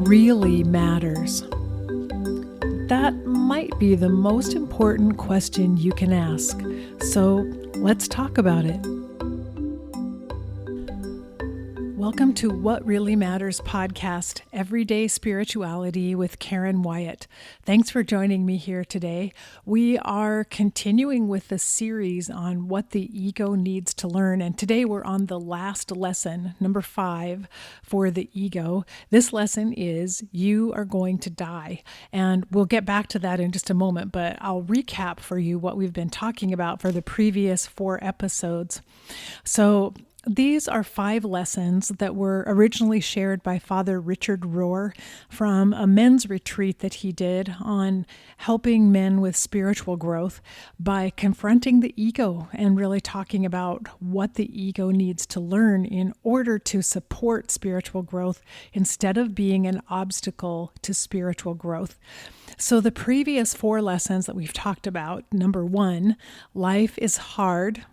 really matters? That might be the most important question you can ask. So let's talk about it. Welcome to What Really Matters podcast, Everyday Spirituality with Karen Wyatt. Thanks for joining me here today. We are continuing with the series on what the ego needs to learn. And today we're on the last lesson, number 5 for the ego. This lesson is you are going to die. And we'll get back to that in just a moment, but I'll recap for you what we've been talking about for the previous 4 episodes. So these are 5 lessons that were originally shared by Father Richard Rohr from a men's retreat that he did on helping men with spiritual growth by confronting the ego and really talking about what the ego needs to learn in order to support spiritual growth instead of being an obstacle to spiritual growth. So the previous 4 lessons that we've talked about, number 1, life is hard.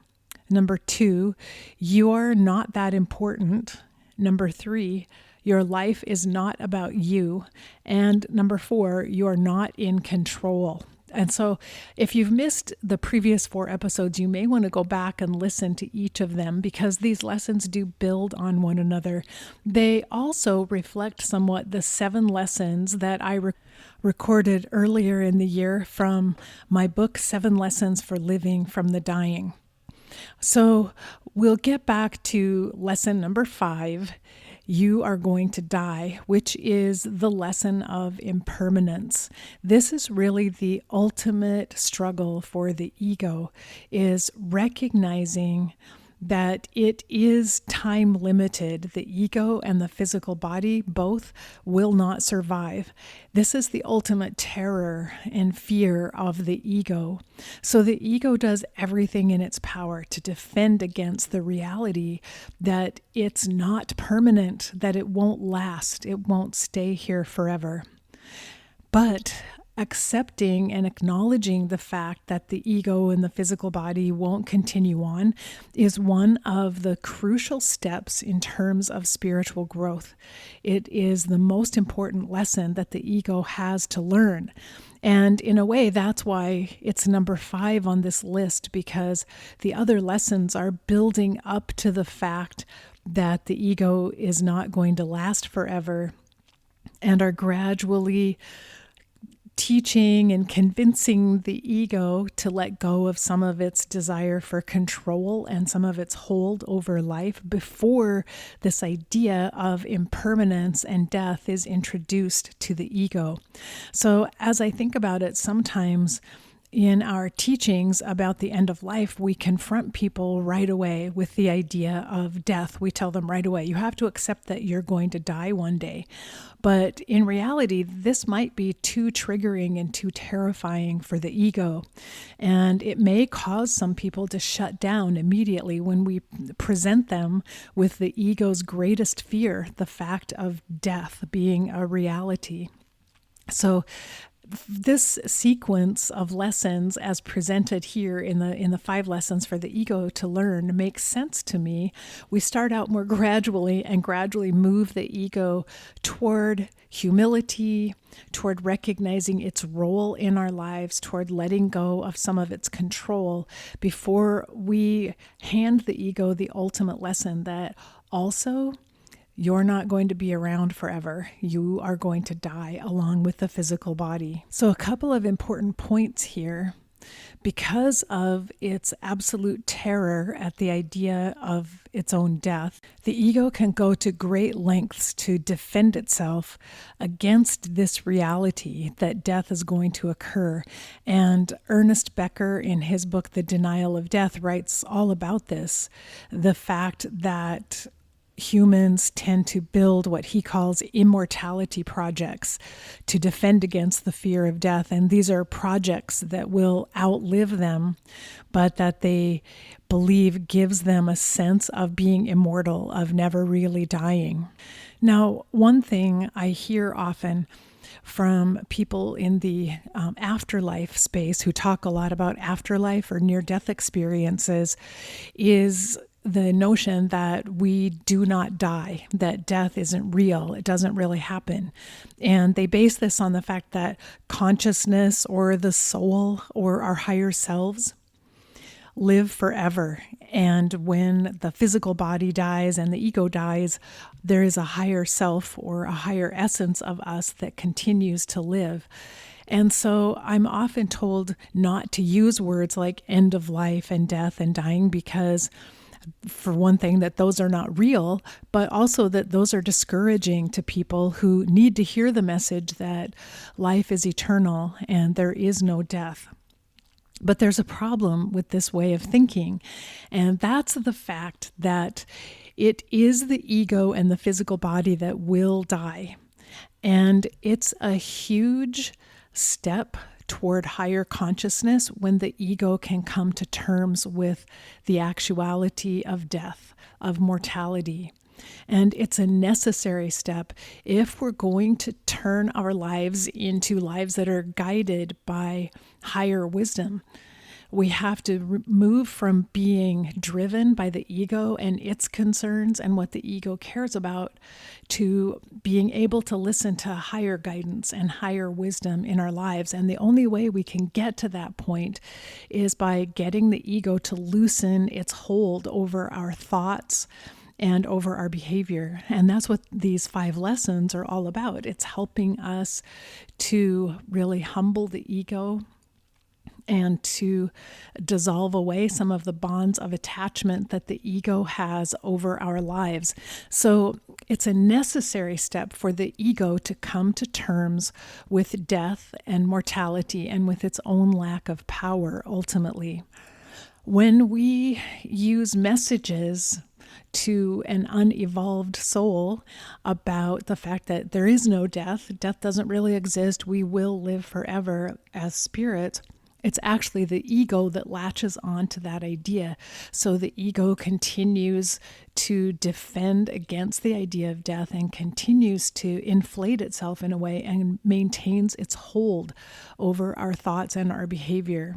Number 2, you are not that important. Number 3, your life is not about you. And number 4, you are not in control. And so if you've missed the previous 4 episodes, you may want to go back and listen to each of them because these lessons do build on one another. They also reflect somewhat the 7 lessons that I recorded earlier in the year from my book, 7 Lessons for Living from the Dying. So we'll get back to lesson number 5, you are going to die, which is the lesson of impermanence. This is really the ultimate struggle for the ego, is recognizing that it is time limited. The ego and the physical body both will not survive. This is the ultimate terror and fear of the ego. So the ego does everything in its power to defend against the reality that it's not permanent, that it won't last, it won't stay here forever. But accepting and acknowledging the fact that the ego and the physical body won't continue on is one of the crucial steps in terms of spiritual growth. It is the most important lesson that the ego has to learn. And in a way, that's why it's number 5 on this list, because the other lessons are building up to the fact that the ego is not going to last forever and are gradually teaching and convincing the ego to let go of some of its desire for control and some of its hold over life before this idea of impermanence and death is introduced to the ego. So as I think about it, sometimes in our teachings about the end of life, we confront people right away with the idea of death. We tell them right away, you have to accept that you're going to die one day. But in reality, this might be too triggering and too terrifying for the ego. And it may cause some people to shut down immediately when we present them with the ego's greatest fear, the fact of death being a reality. So this sequence of lessons as presented here in the 5 lessons for the ego to learn makes sense to me. We start out more gradually and gradually move the ego toward humility, toward recognizing its role in our lives, toward letting go of some of its control before we hand the ego the ultimate lesson that also you're not going to be around forever. You are going to die along with the physical body. So a couple of important points here. Because of its absolute terror at the idea of its own death, the ego can go to great lengths to defend itself against this reality that death is going to occur. And Ernest Becker, in his book, The Denial of Death, writes all about this, the fact that humans tend to build what he calls immortality projects to defend against the fear of death. And these are projects that will outlive them, but that they believe gives them a sense of being immortal, of never really dying. Now, one thing I hear often from people in the afterlife space who talk a lot about afterlife or near-death experiences is the notion that we do not die, that death isn't real, it doesn't really happen. And they base this on the fact that consciousness or the soul or our higher selves live forever. And when the physical body dies and the ego dies, there is a higher self or a higher essence of us that continues to live. And so I'm often told not to use words like end of life and death and dying because, for one thing, that those are not real, but also that those are discouraging to people who need to hear the message that life is eternal and there is no death. But there's a problem with this way of thinking, and that's the fact that it is the ego and the physical body that will die. And it's a huge step toward higher consciousness when the ego can come to terms with the actuality of death, of mortality. And it's a necessary step if we're going to turn our lives into lives that are guided by higher wisdom. We have to move from being driven by the ego and its concerns and what the ego cares about to being able to listen to higher guidance and higher wisdom in our lives. And the only way we can get to that point is by getting the ego to loosen its hold over our thoughts and over our behavior. And that's what these 5 lessons are all about. It's helping us to really humble the ego and to dissolve away some of the bonds of attachment that the ego has over our lives. So it's a necessary step for the ego to come to terms with death and mortality and with its own lack of power ultimately. When we use messages to an unevolved soul about the fact that there is no death, death doesn't really exist, we will live forever as spirits, it's actually the ego that latches on to that idea. So the ego continues to defend against the idea of death and continues to inflate itself in a way and maintains its hold over our thoughts and our behavior.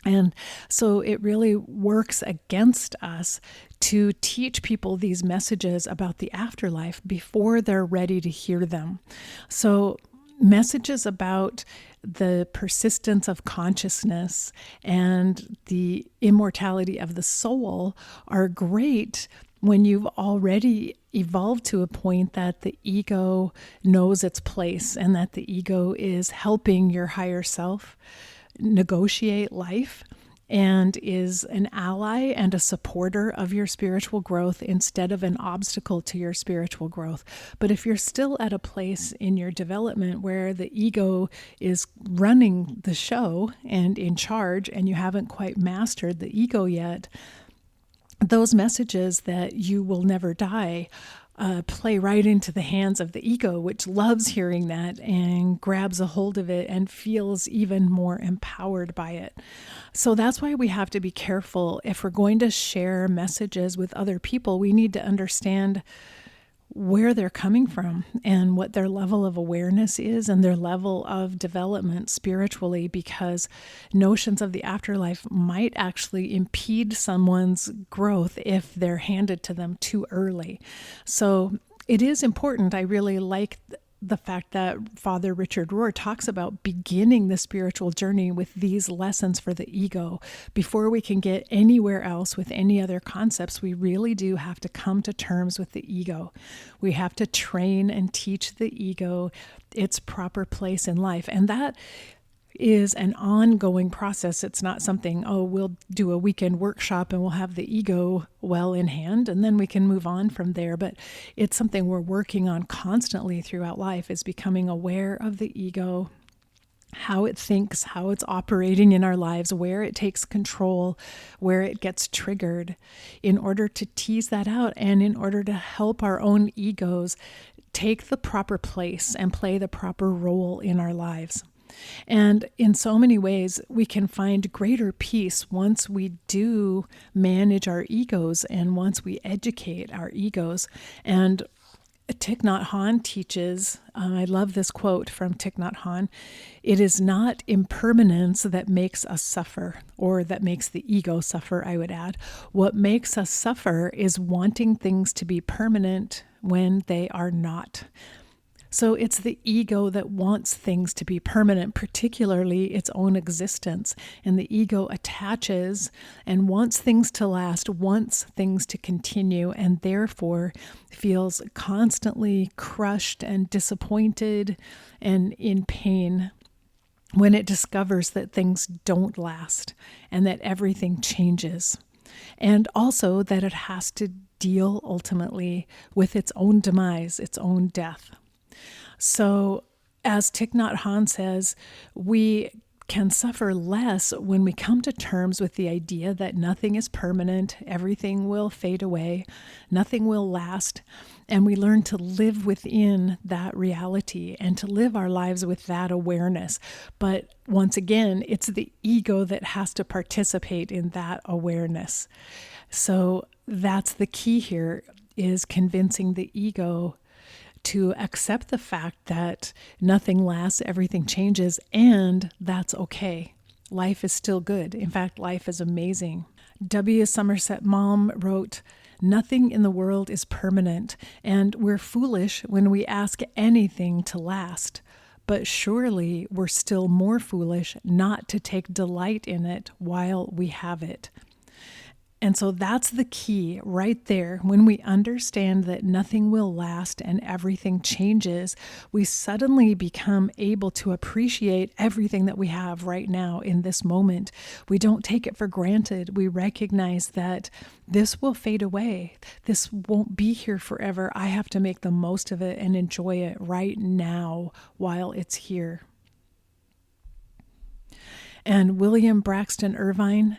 And so it really works against us to teach people these messages about the afterlife before they're ready to hear them. So messages about the persistence of consciousness and the immortality of the soul are great when you've already evolved to a point that the ego knows its place and that the ego is helping your higher self negotiate life and is an ally and a supporter of your spiritual growth instead of an obstacle to your spiritual growth. But if you're still at a place in your development where the ego is running the show and in charge and you haven't quite mastered the ego yet, those messages that you will never die play right into the hands of the ego, which loves hearing that and grabs a hold of it and feels even more empowered by it. So that's why we have to be careful. If we're going to share messages with other people, we need to understand where they're coming from and what their level of awareness is and their level of development spiritually, because notions of the afterlife might actually impede someone's growth if they're handed to them too early. So it is important. I really like the fact that Father Richard Rohr talks about beginning the spiritual journey with these lessons for the ego. Before we can get anywhere else with any other concepts, we really do have to come to terms with the ego. We have to train and teach the ego its proper place in life. And that is an ongoing process. It's not something, we'll do a weekend workshop and we'll have the ego well in hand and then we can move on from there. But it's something we're working on constantly throughout life, is becoming aware of the ego, how it thinks, how it's operating in our lives, where it takes control, where it gets triggered, in order to tease that out and in order to help our own egos take the proper place and play the proper role in our lives. And in so many ways, we can find greater peace once we do manage our egos and once we educate our egos. And Thich Nhat Hanh teaches, I love this quote from Thich Nhat Hanh, "It is not impermanence that makes us suffer," or that makes the ego suffer, I would add. "What makes us suffer is wanting things to be permanent when they are not." So it's the ego that wants things to be permanent, particularly its own existence. And the ego attaches and wants things to last, wants things to continue, and therefore feels constantly crushed and disappointed and in pain when it discovers that things don't last and that everything changes. And also that it has to deal ultimately with its own demise, its own death. So, as Thich Nhat Hanh says, we can suffer less when we come to terms with the idea that nothing is permanent, everything will fade away, nothing will last, and we learn to live within that reality and to live our lives with that awareness. But once again, it's the ego that has to participate in that awareness. So that's the key here, is convincing the ego to accept the fact that nothing lasts, everything changes, and that's okay. Life is still good. In fact, life is amazing. W. Somerset Maugham wrote, "Nothing in the world is permanent, and we're foolish when we ask anything to last. But surely we're still more foolish not to take delight in it while we have it." And so that's the key right there. When we understand that nothing will last and everything changes, we suddenly become able to appreciate everything that we have right now in this moment. We don't take it for granted. We recognize that this will fade away. This won't be here forever. I have to make the most of it and enjoy it right now while it's here. And William Braxton Irvine,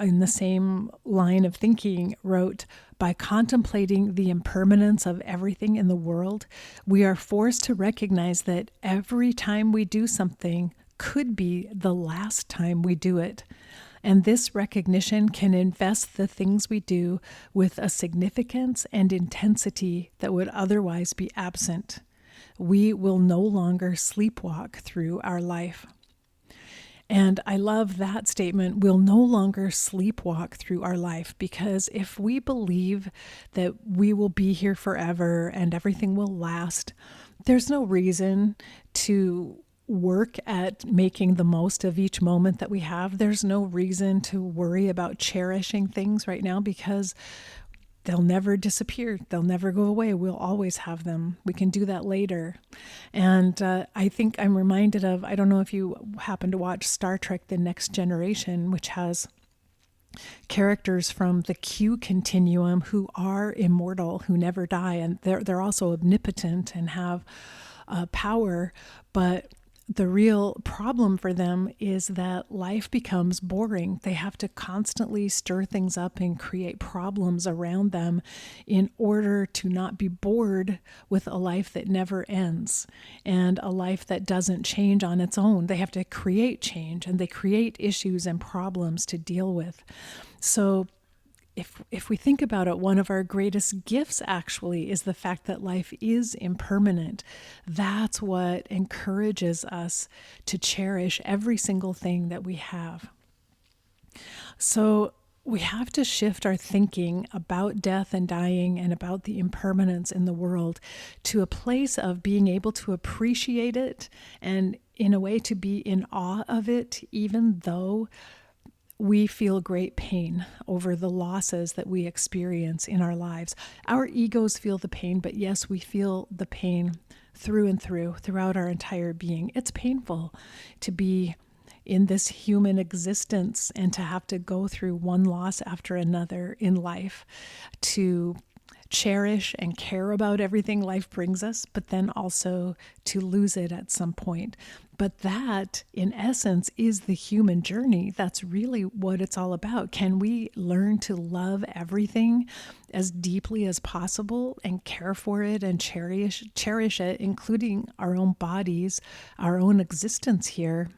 in the same line of thinking, wrote, "By contemplating the impermanence of everything in the world, we are forced to recognize that every time we do something could be the last time we do it. And this recognition can invest the things we do with a significance and intensity that would otherwise be absent. We will no longer sleepwalk through our life." And I love that statement, we'll no longer sleepwalk through our life, because if we believe that we will be here forever and everything will last, there's no reason to work at making the most of each moment that we have. There's no reason to worry about cherishing things right now, because they'll never disappear. They'll never go away. We'll always have them. We can do that later. And I think I'm reminded of, I don't know if you happen to watch Star Trek: The Next Generation, which has characters from the Q continuum who are immortal, who never die. And they're also omnipotent and have power. But the real problem for them is that life becomes boring. They have to constantly stir things up and create problems around them in order to not be bored with a life that never ends and a life that doesn't change on its own. They have to create change, and they create issues and problems to deal with. So if we think about it, one of our greatest gifts actually is the fact that life is impermanent. That's what encourages us to cherish every single thing that we have. So we have to shift our thinking about death and dying and about the impermanence in the world to a place of being able to appreciate it and, in a way, to be in awe of it, even though we feel great pain over the losses that we experience in our lives. Our egos feel the pain, but yes, we feel the pain through and through, throughout our entire being. It's painful to be in this human existence and to have to go through one loss after another in life, to cherish and care about everything life brings us, but then also to lose it at some point. But that, in essence, is the human journey. That's really what it's all about. Can we learn to love everything as deeply as possible and care for it and cherish it, including our own bodies, our own existence here?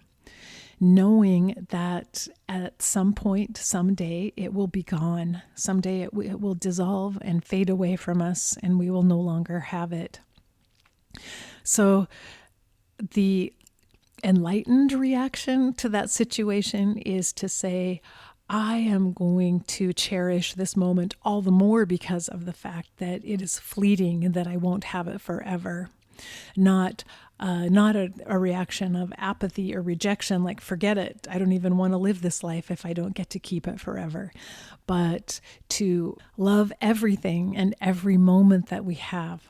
knowing that at some point, someday, it will be gone. Someday it will dissolve and fade away from us, and we will no longer have it. So the enlightened reaction to that situation is to say, I am going to cherish this moment all the more because of the fact that it is fleeting and that I won't have it forever. Not a reaction of apathy or rejection, like forget it, I don't even want to live this life if I don't get to keep it forever, but to love everything and every moment that we have,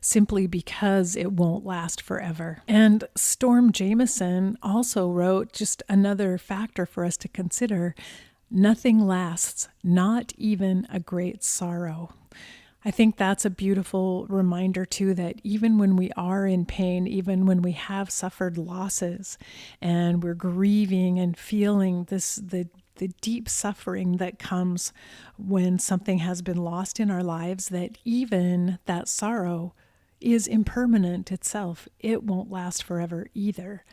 simply because it won't last forever. And Storm Jameson also wrote, just another factor for us to consider, nothing lasts, not even a great sorrow. I think that's a beautiful reminder too, that even when we are in pain, even when we have suffered losses and we're grieving and feeling the deep suffering that comes when something has been lost in our lives, that even that sorrow is impermanent itself. It won't last forever either.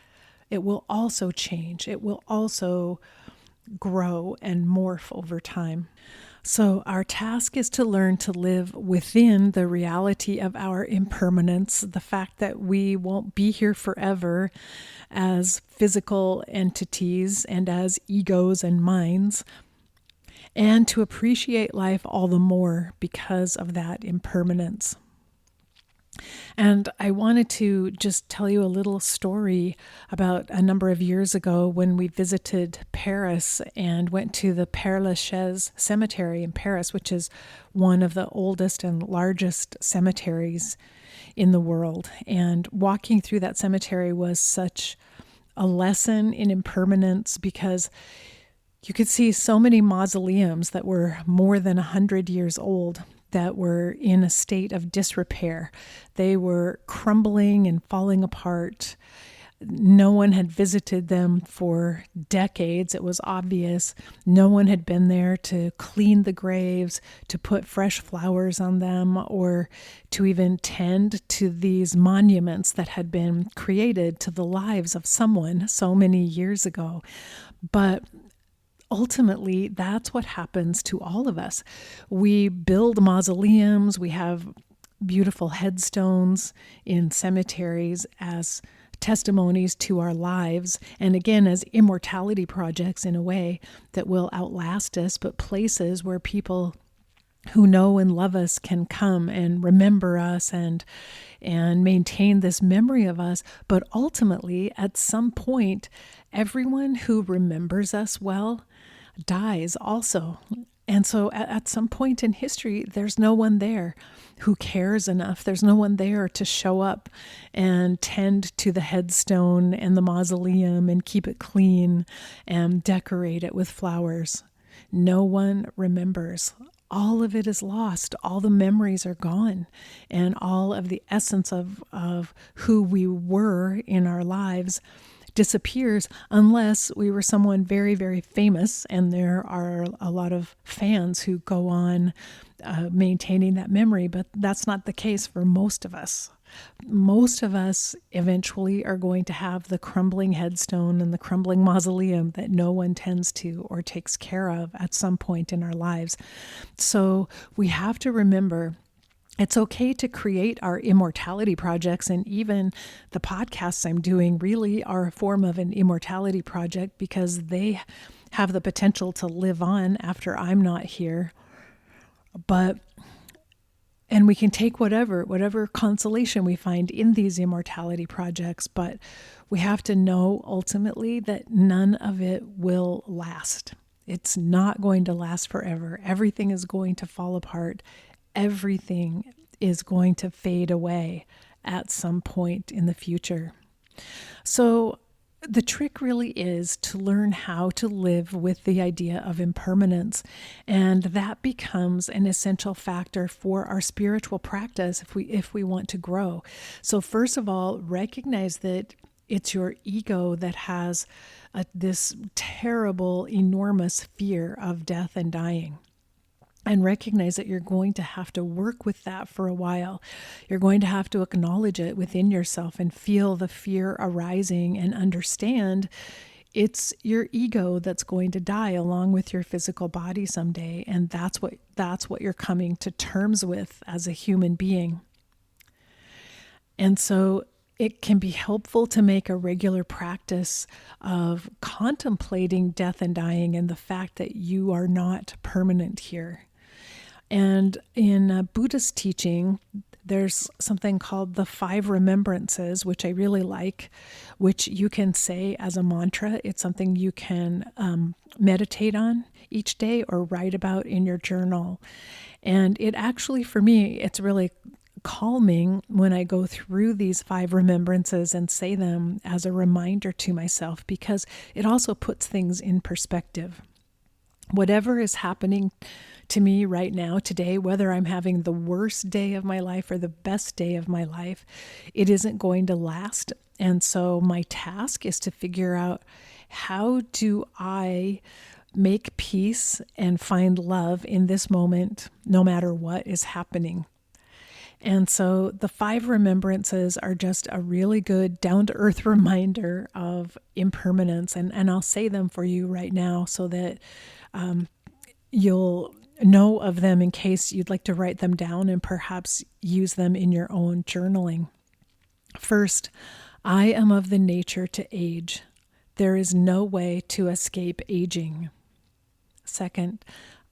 It will also change. It will also grow and morph over time. So our task is to learn to live within the reality of our impermanence, the fact that we won't be here forever as physical entities and as egos and minds, and to appreciate life all the more because of that impermanence. And I wanted to just tell you a little story about a number of years ago when we visited Paris and went to the Père Lachaise cemetery in Paris, which is one of the oldest and largest cemeteries in the world. And walking through that cemetery was such a lesson in impermanence, because you could see so many mausoleums that were more than 100 years old, that were in a state of disrepair. They were crumbling and falling apart. No one had visited them for decades. It was obvious. No one had been there to clean the graves, to put fresh flowers on them, or to even tend to these monuments that had been created to the lives of someone so many years ago. But ultimately, that's what happens to all of us. We build mausoleums, we have beautiful headstones in cemeteries as testimonies to our lives, and again, as immortality projects in a way that will outlast us, but places where people who know and love us can come and remember us and maintain this memory of us. But ultimately, at some point, everyone who remembers us well dies also. And so at some point in history, there's no one there who cares enough. There's no one there to show up and tend to the headstone and the mausoleum and keep it clean and decorate it with flowers. No one remembers. All of it is lost. All the memories are gone. And all of the essence of who we were in our lives disappears, unless we were someone very, very famous, and there are a lot of fans who go on maintaining that memory, but that's not the case for most of us. Most of us eventually are going to have the crumbling headstone and the crumbling mausoleum that no one tends to or takes care of at some point in our lives. So we have to remember it's okay to create our immortality projects, and even the podcasts I'm doing really are a form of an immortality project, because they have the potential to live on after I'm not here. And we can take whatever consolation we find in these immortality projects, but we have to know ultimately that none of it will last. It's not going to last forever. Everything is going to fall apart. Everything is going to fade away at some point in the future. So the trick really is to learn how to live with the idea of impermanence, and that becomes an essential factor for our spiritual practice if we want to grow. So first of all, recognize that it's your ego that has this terrible, enormous fear of death and dying. And recognize that you're going to have to work with that for a while. You're going to have to acknowledge it within yourself and feel the fear arising and understand it's your ego that's going to die along with your physical body someday, and that's what you're coming to terms with as a human being. And so it can be helpful to make a regular practice of contemplating death and dying and the fact that you are not permanent here. And in Buddhist teaching, there's something called the Five Remembrances, which I really like, which you can say as a mantra. It's something you can meditate on each day or write about in your journal. And it actually, for me, it's really calming when I go through these five remembrances and say them as a reminder to myself, because it also puts things in perspective. Whatever is happening to me right now, today, whether I'm having the worst day of my life or the best day of my life, it isn't going to last. And so my task is to figure out, how do I make peace and find love in this moment, no matter what is happening? And so the five remembrances are just a really good down-to-earth reminder of impermanence. And I'll say them for you right now so that you'll know of them in case you'd like to write them down and perhaps use them in your own journaling. First, I am of the nature to age. There is no way to escape aging. Second,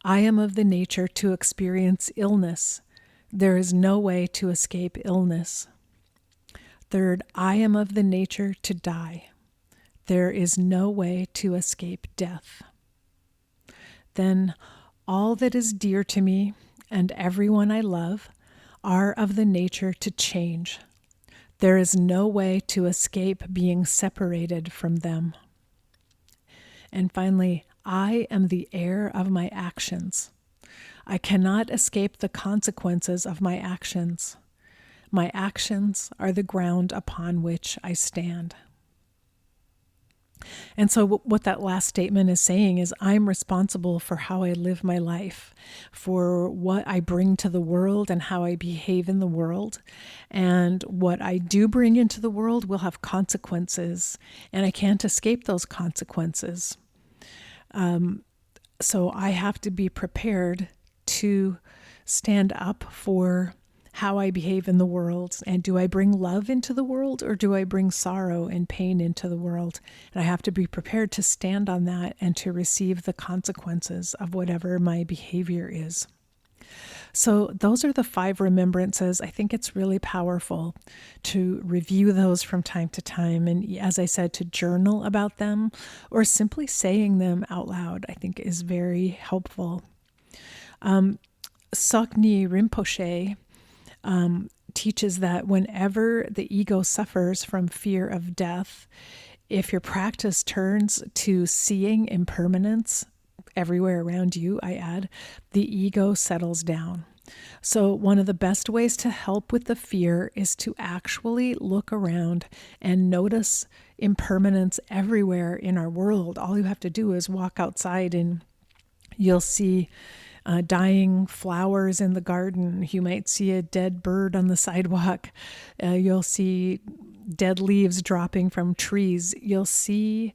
I am of the nature to experience illness. There is no way to escape illness. Third, I am of the nature to die. There is no way to escape death. Then, all that is dear to me and everyone I love are of the nature to change. There is no way to escape being separated from them. And finally, I am the heir of my actions. I cannot escape the consequences of my actions. My actions are the ground upon which I stand. And so what that last statement is saying is, I'm responsible for how I live my life, for what I bring to the world and how I behave in the world. And what I do bring into the world will have consequences, and I can't escape those consequences. So I have to be prepared to stand up for how I behave in the world. And do I bring love into the world, or do I bring sorrow and pain into the world? And I have to be prepared to stand on that and to receive the consequences of whatever my behavior is. So those are the five remembrances. I think it's really powerful to review those from time to time. And as I said, to journal about them or simply saying them out loud, I think is very helpful. Sokni Rinpoche teaches that whenever the ego suffers from fear of death, if your practice turns to seeing impermanence everywhere around you, I add, the ego settles down. So one of the best ways to help with the fear is to actually look around and notice impermanence everywhere in our world. All you have to do is walk outside and you'll see dying flowers in the garden. You might see a dead bird on the sidewalk. You'll see dead leaves dropping from trees. You'll see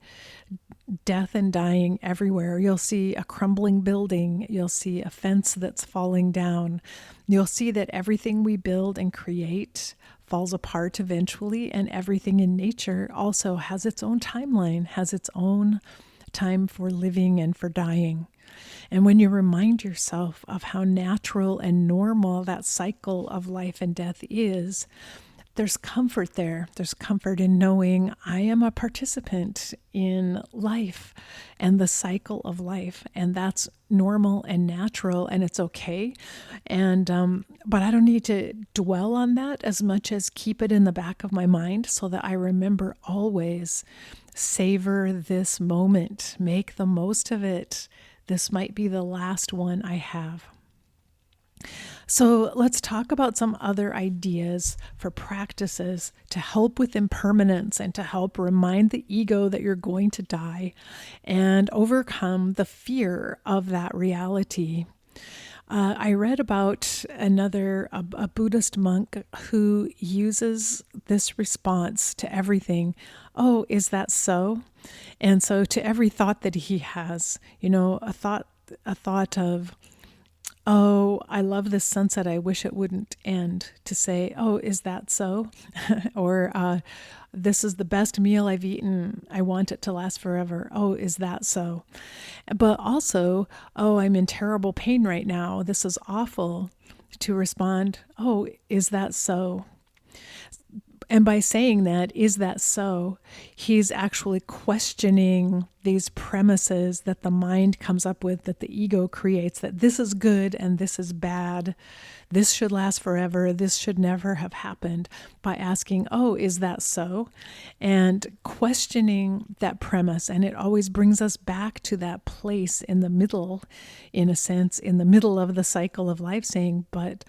death and dying everywhere. You'll see a crumbling building. You'll see a fence that's falling down. You'll see that everything we build and create falls apart eventually, and everything in nature also has its own timeline, has its own time for living and for dying. And when you remind yourself of how natural and normal that cycle of life and death is, there's comfort there. There's comfort in knowing I am a participant in life and the cycle of life, and that's normal and natural, and it's okay. And but I don't need to dwell on that as much as keep it in the back of my mind so that I remember always, savor this moment, make the most of it. This might be the last one I have. So let's talk about some other ideas for practices to help with impermanence and to help remind the ego that you're going to die and overcome the fear of that reality. I read about a Buddhist monk who uses this response to everything. Oh, is that so? And so to every thought that he has, a thought of, oh, I love this sunset. I wish it wouldn't end. To say, oh, is that so? Or this is the best meal I've eaten. I want it to last forever. Oh, is that so? But also, oh, I'm in terrible pain right now. This is awful. To respond, oh, is that so? And by saying that, is that so? He's actually questioning these premises that the mind comes up with, that the ego creates, that this is good and this is bad. This should last forever. This should never have happened. By asking, oh, is that so? And questioning that premise. And it always brings us back to that place in the middle, in a sense, in the middle of the cycle of life, saying, but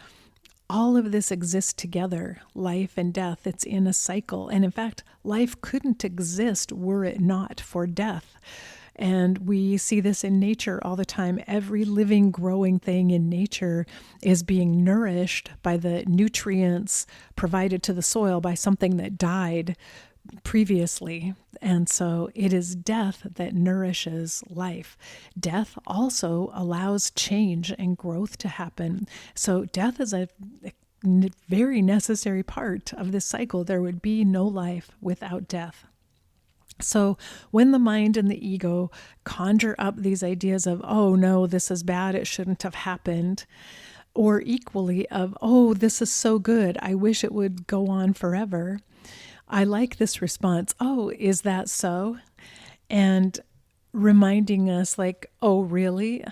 all of this exists together, life and death. It's in a cycle. And in fact, life couldn't exist were it not for death. And we see this in nature all the time. Every living, growing thing in nature is being nourished by the nutrients provided to the soil by something that died previously. And so it is death that nourishes life. Death also allows change and growth to happen. So death is a very necessary part of this cycle. There would be no life without death. So when the mind and the ego conjure up these ideas of, oh no, this is bad, it shouldn't have happened, or equally of, oh, this is so good, I wish it would go on forever, I like this response, oh, is that so? And reminding us like, oh, really?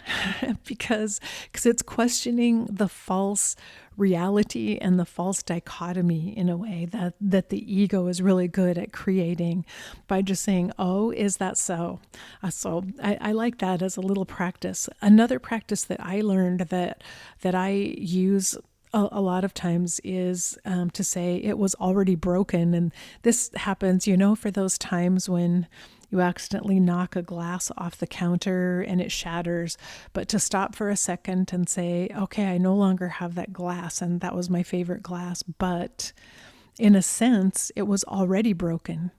because it's questioning the false reality and the false dichotomy in a way that the ego is really good at creating by just saying, oh, is that so? So I like that as a little practice. Another practice that I learned that I use a lot of times is to say it was already broken. And this happens, for those times when you accidentally knock a glass off the counter and it shatters, but to stop for a second and say, okay, I no longer have that glass, and that was my favorite glass, but in a sense, it was already broken.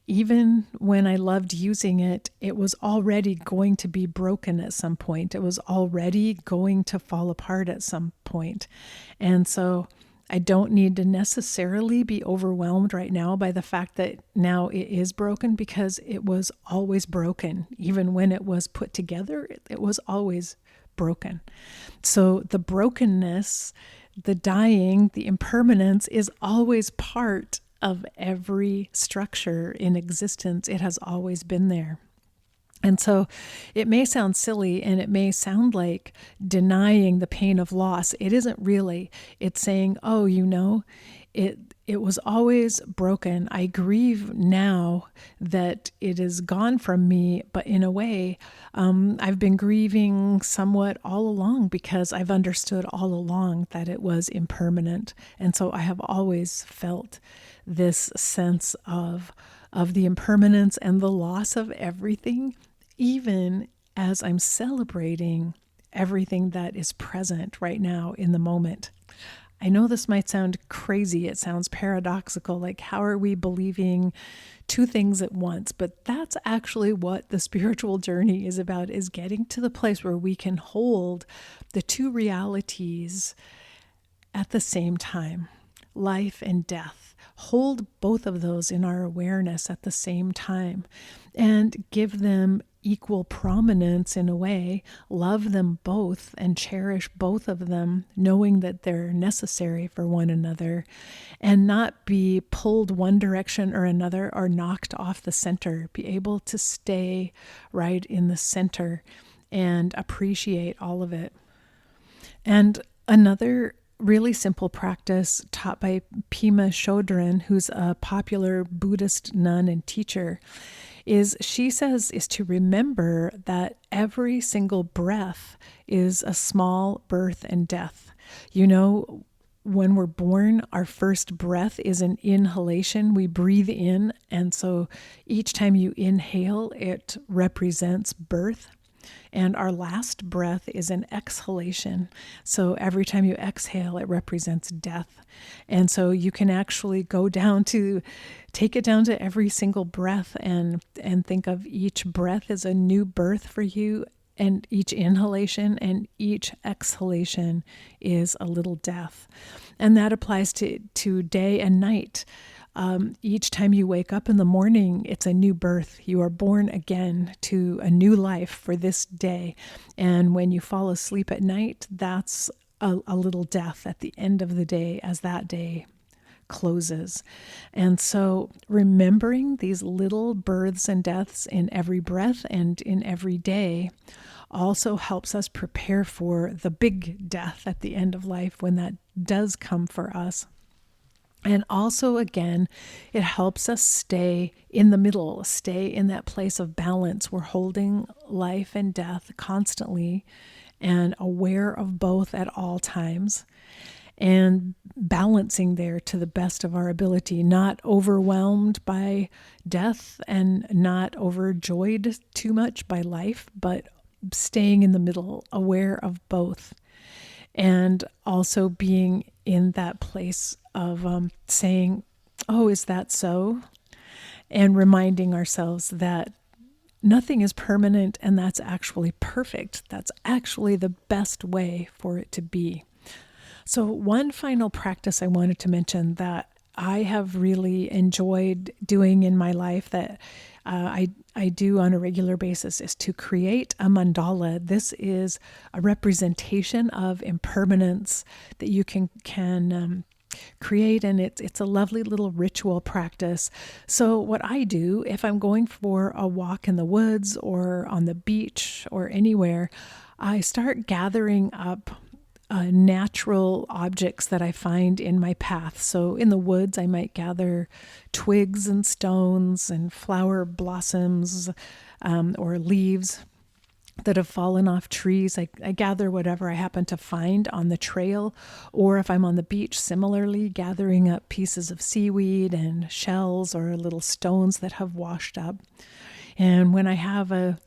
Even when I loved using it, it was already going to be broken at some point. It was already going to fall apart at some point. And so I don't need to necessarily be overwhelmed right now by the fact that now it is broken, because it was always broken. Even when it was put together, it was always broken. So the brokenness, the dying, the impermanence is always part of every structure in existence. It has always been there. And so it may sound silly and it may sound like denying the pain of loss. It isn't really. It's saying, oh, it was always broken. I grieve now that it is gone from me, but in a way, I've been grieving somewhat all along, because I've understood all along that it was impermanent. And so I have always felt this sense of the impermanence and the loss of everything, even as I'm celebrating everything that is present right now in the moment. I know this might sound crazy. It sounds paradoxical. Like, how are we believing two things at once? But that's actually what the spiritual journey is about, is getting to the place where we can hold the two realities at the same time, life and death. Hold both of those in our awareness at the same time and give them equal prominence in a way, love them both and cherish both of them, knowing that they're necessary for one another, and not be pulled one direction or another or knocked off the center. Be able to stay right in the center and appreciate all of it. And another really simple practice taught by Pema Chodron, who's a popular Buddhist nun and teacher, is to remember that every single breath is a small birth and death. When we're born, our first breath is an inhalation. We breathe in, and so each time you inhale, it represents birth. And our last breath is an exhalation. So every time you exhale, it represents death. And so you can actually take it down to every single breath and think of each breath as a new birth for you. And each inhalation and each exhalation is a little death. And that applies to day and night. Each time you wake up in the morning, it's a new birth. You are born again to a new life for this day. And when you fall asleep at night, that's a little death at the end of the day as that day closes. And so remembering these little births and deaths in every breath and in every day also helps us prepare for the big death at the end of life when that does come for us. And also, again, it helps us stay in the middle, stay in that place of balance. We're holding life and death constantly and aware of both at all times, and balancing there to the best of our ability, not overwhelmed by death and not overjoyed too much by life, but staying in the middle, aware of both, and also being in that place of saying, oh, is that so? And reminding ourselves that nothing is permanent, and that's actually perfect. That's actually the best way for it to be. So one final practice I wanted to mention that I have really enjoyed doing in my life that I do on a regular basis is to create a mandala. This is a representation of impermanence that you can create, and it's a lovely little ritual practice. So what I do, if I'm going for a walk in the woods or on the beach or anywhere, I start gathering up natural objects that I find in my path. So in the woods, I might gather twigs and stones and flower blossoms or leaves that have fallen off trees. I gather whatever I happen to find on the trail, or if I'm on the beach, similarly, gathering up pieces of seaweed and shells or little stones that have washed up. And when I have a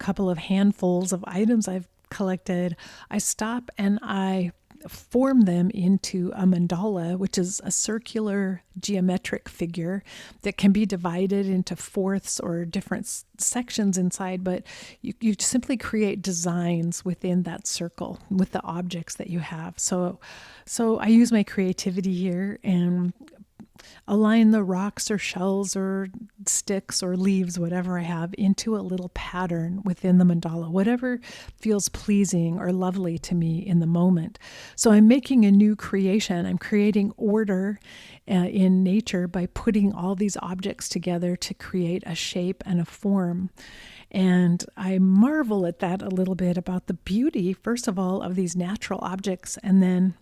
couple of handfuls of items I've collected, I stop and I form them into a mandala, which is a circular geometric figure that can be divided into fourths or different sections inside, but you simply create designs within that circle with the objects that you have. So I use my creativity here and align the rocks or shells or sticks or leaves, whatever I have, into a little pattern within the mandala, whatever feels pleasing or lovely to me in the moment. So I'm making a new creation. I'm creating order in nature by putting all these objects together to create a shape and a form. And I marvel at that a little bit about the beauty, first of all, of these natural objects, and then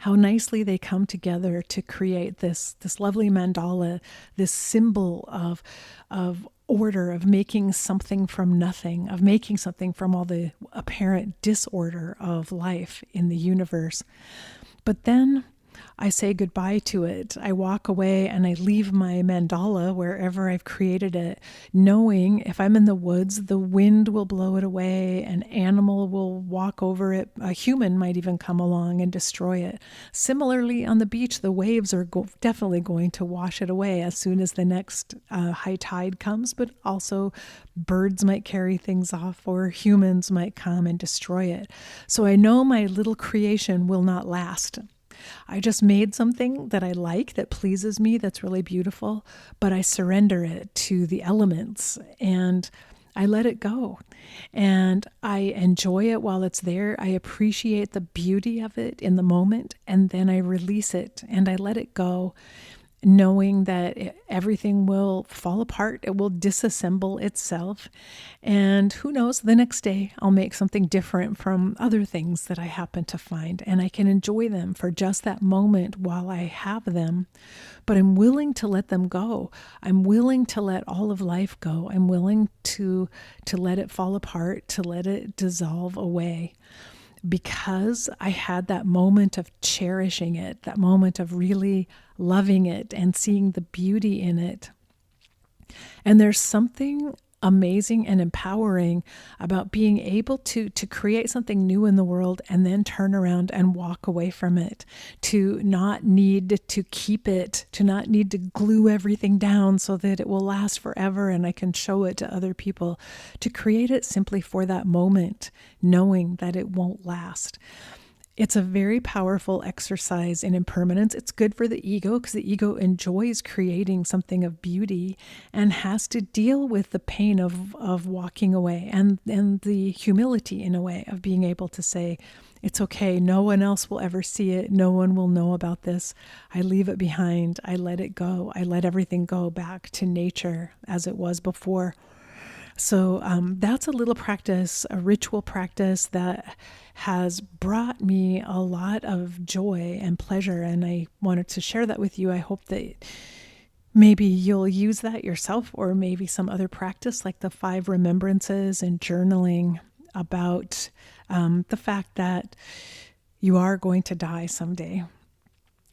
how nicely they come together to create this lovely mandala, this symbol of order, of making something from nothing, of making something from all the apparent disorder of life in the universe. But then I say goodbye to it. I walk away and I leave my mandala wherever I've created it, knowing if I'm in the woods, the wind will blow it away, an animal will walk over it, a human might even come along and destroy it. Similarly, on the beach, the waves are definitely going to wash it away as soon as the next high tide comes, but also birds might carry things off or humans might come and destroy it. So I know my little creation will not last. I just made something that I like, that pleases me, that's really beautiful, but I surrender it to the elements and I let it go. And I enjoy it while it's there. I appreciate the beauty of it in the moment, and then I release it and I let it go, knowing that everything will fall apart. It will disassemble itself. And who knows, the next day I'll make something different from other things that I happen to find, and I can enjoy them for just that moment while I have them. But I'm willing to let them go. I'm willing to let all of life go. I'm willing to let it fall apart, to let it dissolve away, because I had that moment of cherishing it, that moment of really loving it and seeing the beauty in it. And there's something amazing and empowering about being able to create something new in the world and then turn around and walk away from it, to not need to keep it, to not need to glue everything down so that it will last forever and I can show it to other people, to create it simply for that moment, knowing that it won't last. It's a very powerful exercise in impermanence. It's good for the ego because the ego enjoys creating something of beauty and has to deal with the pain of walking away and the humility, in a way, of being able to say, it's okay, no one else will ever see it, no one will know about this. I leave it behind, I let it go, I let everything go back to nature as it was before. So that's a little practice, a ritual practice that has brought me a lot of joy and pleasure. And I wanted to share that with you. I hope that maybe you'll use that yourself, or maybe some other practice like the 5 Remembrances and journaling about the fact that you are going to die someday.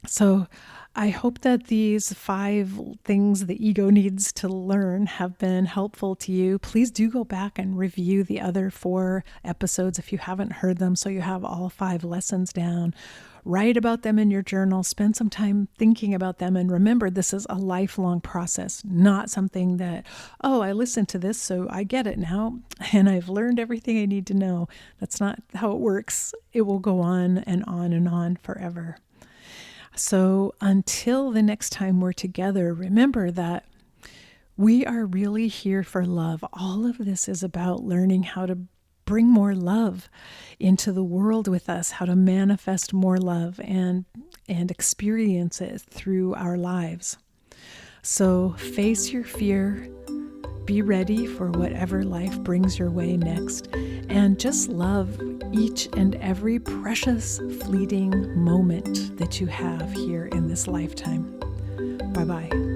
So I hope that these 5 things the ego needs to learn have been helpful to you. Please do go back and review the other 4 episodes if you haven't heard them, so you have all 5 lessons down. Write about them in your journal. Spend some time thinking about them. And remember, this is a lifelong process, not something that, oh, I listened to this, so I get it now, and I've learned everything I need to know. That's not how it works. It will go on and on and on forever. So until the next time we're together, remember that we are really here for love. All of this is about learning how to bring more love into the world with us, how to manifest more love and experience it through our lives. So face your fear, be ready for whatever life brings your way next, and just love each and every precious, fleeting moment that you have here in this lifetime. Bye-bye.